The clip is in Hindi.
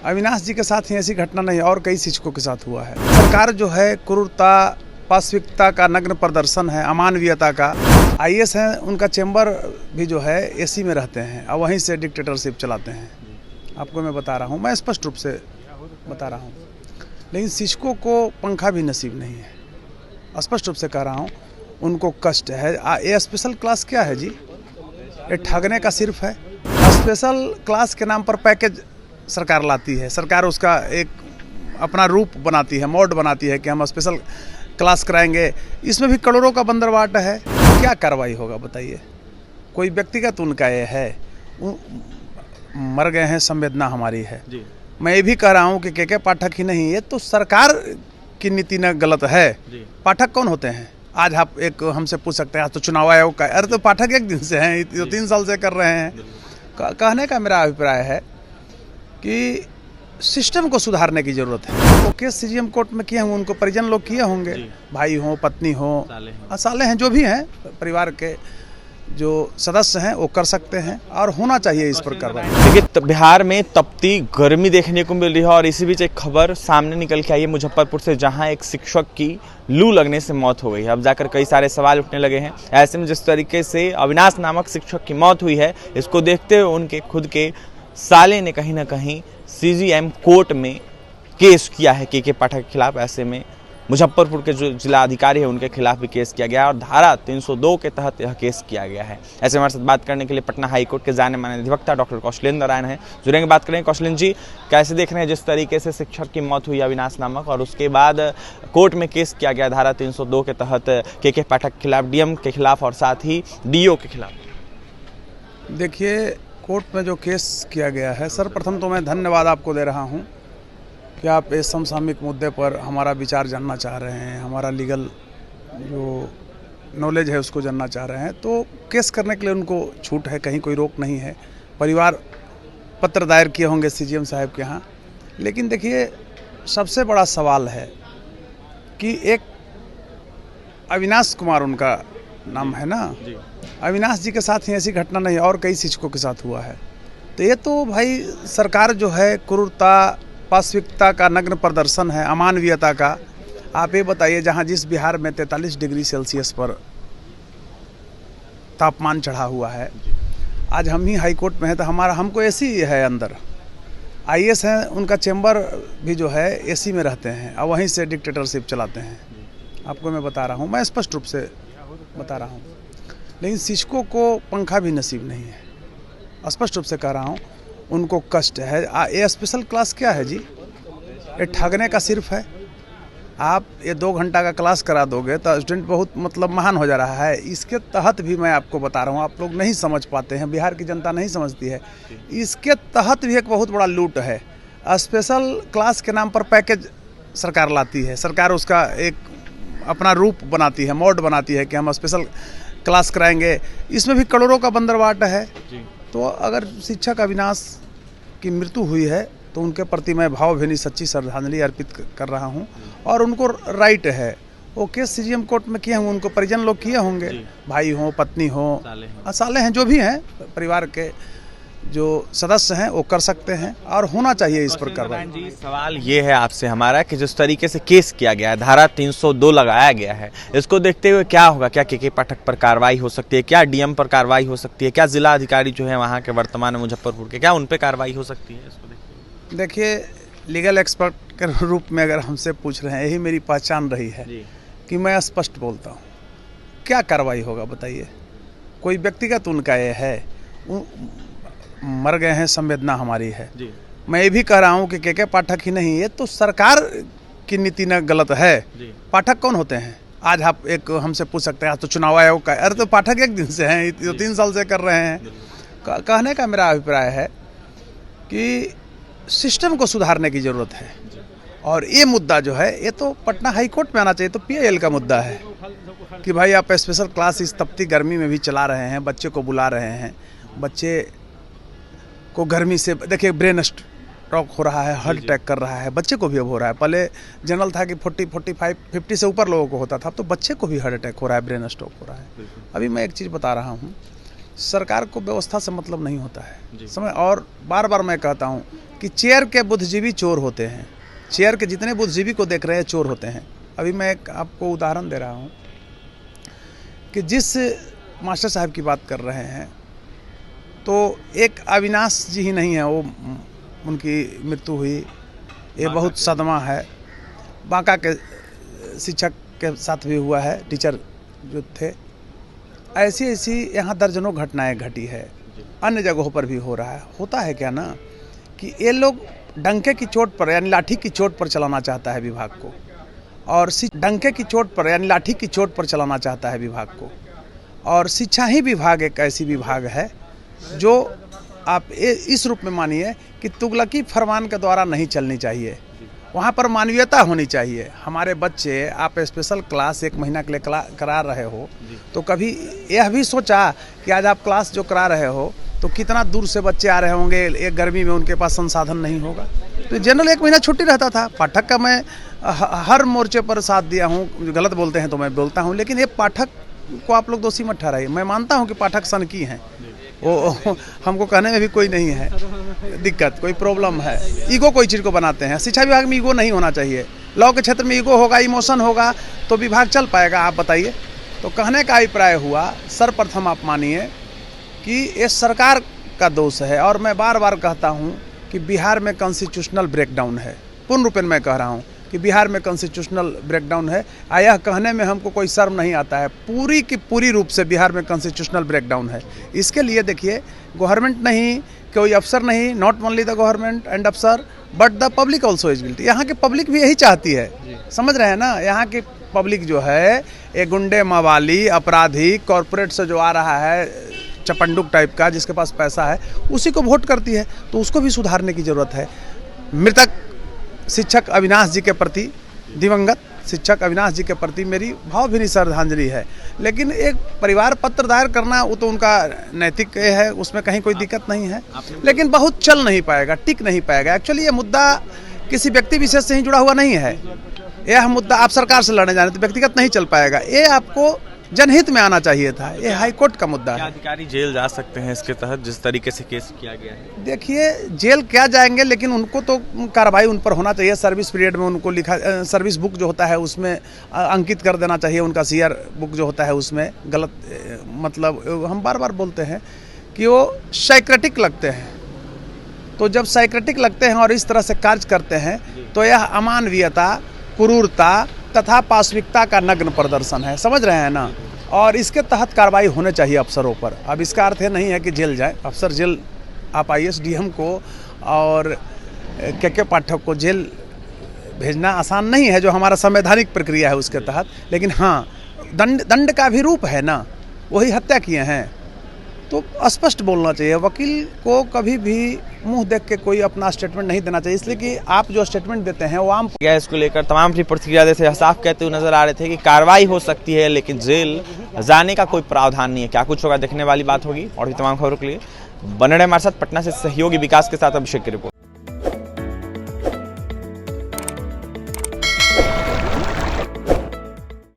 अविनाश जी के साथ ही ऐसी घटना नहीं और कई शिक्षकों के साथ हुआ है। सरकार जो है क्रूरता, पाशविकता का नग्न प्रदर्शन है, अमानवीयता का। आईएएस हैं, उनका चैम्बर भी जो है एसी में रहते हैं और वहीं से डिक्टेटरशिप चलाते हैं। आपको मैं बता रहा हूँ, मैं स्पष्ट रूप से बता रहा हूँ। लेकिन शिक्षकों को पंखा भी नसीब नहीं है, स्पष्ट रूप से कह रहा हूँ। उनको कष्ट है। ये स्पेशल क्लास क्या है जी? ये ठगने का सिर्फ है। स्पेशल क्लास के नाम पर पैकेज सरकार लाती है। सरकार उसका एक अपना रूप बनाती है, मोड बनाती है कि हम स्पेशल क्लास कराएंगे। इसमें भी करोड़ों का बंदरवाट है। क्या कार्रवाई होगा बताइए? कोई व्यक्तिगत उनका ये है, मर गए हैं, संवेदना हमारी है जी। मैं ये भी कह रहा हूँ कि के पाठक ही नहीं, ये तो सरकार की नीति न गलत है। पाठक कौन होते हैं? आज आप एक हमसे पूछ सकते हैं आज तो चुनाव आयोग का, अरे तो पाठक एक दिन से हैं, तो 3 साल से कर रहे हैं। कहने का मेरा अभिप्राय है कि सिस्टम को सुधारने की जरूरत है। वो केस सीजीएम कोर्ट में किए होंगे, उनको परिजन लोग किए होंगे, भाई हो, पत्नी हो, साले हैं, जो भी हैं परिवार के जो सदस्य हैं वो कर सकते हैं और होना चाहिए इस पर कार्रवाई। देखिए, बिहार में तपती गर्मी देखने को मिल रही है और इसी बीच एक खबर सामने निकल के आई है मुजफ्फरपुर से, जहां एक शिक्षक की लू लगने से मौत हो गई है। अब जाकर कई सारे सवाल उठने लगे हैं। ऐसे में जिस तरीके से अविनाश नामक शिक्षक की मौत हुई है, इसको देखते हुए उनके खुद के साले ने कहीं ना कहीं सीजीएम कोर्ट में केस किया है के पाठक के खिलाफ। ऐसे में मुजफ्फरपुर के जो जिला अधिकारी है उनके खिलाफ भी केस किया गया और धारा 302 के तहत यह केस किया गया है। ऐसे हमारे साथ बात करने के लिए पटना हाईकोर्ट के जाने माने अधिवक्ता डॉक्टर कौशलेंद्र नारायण हैं, जुड़ेंगे। बात करेंगे कौशलेंद्र जी, कैसे देख रहे हैं जिस तरीके से शिक्षक की मौत हुई अविनाश नामक और उसके बाद कोर्ट में केस किया गया धारा 302 के तहत के पाठक के खिलाफ, डीएम के खिलाफ और साथ ही डीओ के खिलाफ? देखिए, कोर्ट में जो केस किया गया है, सर्वप्रथम तो मैं धन्यवाद आपको दे रहा हूँ कि आप इस समसामयिक मुद्दे पर हमारा विचार जानना चाह रहे हैं, हमारा लीगल जो नॉलेज है उसको जानना चाह रहे हैं। तो केस करने के लिए उनको छूट है, कहीं कोई रोक नहीं है। परिवार पत्र दायर किए होंगे सीजीएम साहब के यहाँ। लेकिन देखिए, सबसे बड़ा सवाल है कि एक अविनाश कुमार उनका नाम है ना, अविनाश जी के साथ ही ऐसी घटना नहीं और कई शिक्षकों के साथ हुआ है। तो ये तो भाई सरकार जो है क्रूरता, पाशविकता का नग्न प्रदर्शन है, अमानवीयता का। आप ये बताइए, जहाँ जिस बिहार में 43 डिग्री सेल्सियस पर तापमान चढ़ा हुआ है, आज हम ही हाई कोर्ट में हैं तो हमको एसी है अंदर। आईएएस हैं, उनका चैम्बर भी जो है एसी में रहते हैं और वहीं से डिक्टेटरशिप चलाते हैं। आपको मैं बता रहा हूँ, मैं स्पष्ट रूप से बता रहा हूँ। लेकिन शिक्षकों को पंखा भी नसीब नहीं है, स्पष्ट रूप से कह रहा हूँ। उनको कष्ट है। ये स्पेशल क्लास क्या है जी? ये ठगने का सिर्फ है। आप ये 2 घंटा का क्लास करा दोगे तो स्टूडेंट बहुत मतलब महान हो जा रहा है। इसके तहत भी मैं आपको बता रहा हूँ, आप लोग नहीं समझ पाते हैं, बिहार की जनता नहीं समझती है। इसके तहत भी एक बहुत बड़ा लूट है। स्पेशल क्लास के नाम पर पैकेज सरकार लाती है। सरकार उसका एक अपना रूप बनाती है, मोड बनाती है कि हम स्पेशल क्लास कराएंगे। इसमें भी करोड़ों का बंदरवाट है। तो अगर शिक्षक अविनाश की मृत्यु हुई है तो उनके प्रति मैं भावभीनी सच्ची श्रद्धांजलि अर्पित कर रहा हूं और उनको राइट है। वो केस सीजीएम कोर्ट में किए होंगे, उनको परिजन लोग किए होंगे, भाई हो, पत्नी हो, साले हैं, जो भी हैं परिवार के जो सदस्य हैं वो कर सकते हैं और होना चाहिए इस पर कार्रवाई। सवाल ये है आपसे हमारा कि जिस तरीके से केस किया गया है, धारा 302 लगाया गया है, इसको देखते हुए क्या होगा? क्या के पाठक पर कार्रवाई हो सकती है? क्या डीएम पर कार्रवाई हो सकती है? क्या जिला अधिकारी जो है वहाँ के वर्तमान मुजफ्फरपुर के, क्या उन पर कार्रवाई हो सकती है? इसको देखिए, लीगल एक्सपर्ट के रूप में अगर हमसे पूछ रहे हैं, यही मेरी पहचान रही है कि मैं स्पष्ट बोलता हूँ। क्या कार्रवाई होगा बताइए? कोई व्यक्तिगत उनका ये है, मर गए हैं, संवेदना हमारी है जी। मैं ये भी कह रहा हूँ कि के पाठक ही नहीं, ये तो सरकार की नीति न गलत है जी। पाठक कौन होते हैं? आज आप एक हमसे पूछ सकते हैं आज तो चुनाव आयोग का, अरे तो पाठक एक दिन से हैं, तो 3 साल से कर रहे हैं। कहने का मेरा अभिप्राय है कि सिस्टम को सुधारने की जरूरत है और ये मुद्दा जो है ये तो पटना हाई कोर्ट में आना चाहिए। तो पीआईएल का मुद्दा है कि भाई आप स्पेशल क्लास इस तपती गर्मी में भी चला रहे हैं, बच्चे को बुला रहे हैं, बच्चे को गर्मी से देखिए ब्रेन स्ट्रोक हो रहा है, हार्ट अटैक कर रहा है, बच्चे को भी अब हो रहा है। पहले जनरल था कि 40, 45, 50 से ऊपर लोगों को होता था, तो बच्चे को भी हार्ट अटैक हो रहा है, ब्रेन स्ट्रोक हो रहा है। अभी मैं एक चीज़ बता रहा हूँ, सरकार को व्यवस्था से मतलब नहीं होता है समय। और बार बार मैं कहता हूँ, कि चेयर के बुद्धिजीवी चोर होते हैं। चेयर के जितने बुद्धिजीवी को देख रहे हैं चोर होते हैं। अभी मैं एक आपको उदाहरण दे रहा हूँ कि जिस मास्टर साहब की बात कर रहे हैं तो एक अविनाश जी ही नहीं है, वो उनकी मृत्यु हुई, ये बहुत सदमा है। बांका के शिक्षक के साथ भी हुआ है, टीचर जो थे। ऐसी ऐसी यहाँ दर्जनों घटनाएं घटी है, अन्य जगहों पर भी हो रहा है। होता है क्या ना कि ये लोग डंके की चोट पर यानी लाठी की चोट पर चलाना चाहता है विभाग को, और डंके की चोट पर यानी लाठी की चोट पर चलाना चाहता है विभाग को। और शिक्षा ही विभाग एक ऐसी विभाग है जो आप इस रूप में मानिए कि तुगलकी फरमान के द्वारा नहीं चलनी चाहिए। वहाँ पर मानवीयता होनी चाहिए। हमारे बच्चे, आप स्पेशल क्लास 1 महीना के लिए करा रहे हो तो कभी यह भी सोचा कि आज आप क्लास जो करा रहे हो तो कितना दूर से बच्चे आ रहे होंगे, एक गर्मी में उनके पास संसाधन नहीं होगा। तो जनरल 1 महीना छुट्टी रहता था। पाठक का मैं हर मोर्चे पर साथ दिया हूँ। गलत बोलते हैं तो मैं बोलता हूँ, लेकिन ये पाठक को आप लोग दोषी मत ठहराइए। मैं मानता हूँ कि पाठक सनकी हैं, वो हमको कहने में भी कोई नहीं है दिक्कत, कोई प्रॉब्लम है। ईगो कोई चीज़ को बनाते हैं। शिक्षा विभाग में ईगो नहीं होना चाहिए। लॉ के क्षेत्र में ईगो होगा, इमोशन होगा तो विभाग चल पाएगा? आप बताइए। तो कहने का अभिप्राय हुआ, सर्वप्रथम आप मानिए कि ये सरकार का दोष है। और मैं बार बार कहता हूँ कि बिहार में कॉन्स्टिट्यूशनल ब्रेकडाउन है। पूर्ण रूपेण मैं कह रहा हूँ कि बिहार में कॉन्स्टिट्यूशनल ब्रेकडाउन है। यह कहने में हमको कोई शर्म नहीं आता है। पूरी की पूरी रूप से बिहार में कॉन्स्टिट्यूशनल ब्रेकडाउन है। इसके लिए देखिए, गवर्नमेंट नहीं, कोई अफसर नहीं, not only the government and अफसर but the public also is guilty. यहाँ की पब्लिक भी यही चाहती है, समझ रहे हैं ना। यहाँ की पब्लिक जो है, ये गुंडे, मवाली, अपराधी, कॉरपोरेट से जो आ रहा है चपंडुक टाइप का, जिसके पास पैसा है, उसी को वोट करती है। तो उसको भी सुधारने की जरूरत है। मृतक शिक्षक अविनाश जी के प्रति, दिवंगत शिक्षक अविनाश जी के प्रति मेरी भावभीनी श्रद्धांजलि है। लेकिन एक परिवार पत्र दायर करना, वो तो उनका नैतिक है, उसमें कहीं कोई दिक्कत नहीं है। लेकिन बहुत चल नहीं पाएगा, टिक नहीं पाएगा। एक्चुअली ये मुद्दा किसी व्यक्ति विशेष से ही जुड़ा हुआ नहीं है। यह मुद्दा आप सरकार से लड़ने जाने तो व्यक्तिगत नहीं चल पाएगा। ये आपको जनहित में आना चाहिए था। ये हाईकोर्ट का मुद्दा है। अधिकारी जेल जा सकते हैं इसके तहत, जिस तरीके से केस किया गया है? देखिए, जेल क्या जाएंगे, लेकिन उनको तो कार्रवाई उन पर होना चाहिए। सर्विस पीरियड में उनको लिखा, सर्विस बुक जो होता है उसमें अंकित कर देना चाहिए। उनका सीआर बुक जो होता है उसमें गलत, मतलब हम बार बार बोलते हैं कि वो साइक्रेटिक लगते हैं। तो जब साइक्रेटिक लगते हैं और इस तरह से कार्य करते हैं तो यह अमानवीयता, क्रूरता तथा पाशविकता का नग्न प्रदर्शन है। समझ रहे हैं ना। और इसके तहत कार्रवाई होने चाहिए अफसरों पर। अब इसका अर्थ नहीं है कि जेल जाए अफसर। जेल आप ISDM को और के पाठक को जेल भेजना आसान नहीं है, जो हमारा संवैधानिक प्रक्रिया है उसके तहत। लेकिन हाँ, दंड का भी रूप है ना, वही हत्या किए हैं। तो स्पष्ट बोलना चाहिए। वकील को कभी भी मुंह देख के कोई अपना स्टेटमेंट नहीं देना चाहिए, इसलिए कि आप जो स्टेटमेंट देते हैं वो आम गया। इसको लेकर तमाम अपनी प्रतिक्रिया देते हुए साफ कहते हुए नजर आ रहे थे कि कार्रवाई हो सकती है, लेकिन जेल जाने का कोई प्रावधान नहीं है। क्या कुछ होगा देखने वाली बात होगी। और भी तमाम खबरों के लिए बने रहे हमारे साथ। पटना से सहयोगी विकास के साथ अभिषेक की रिपोर्ट।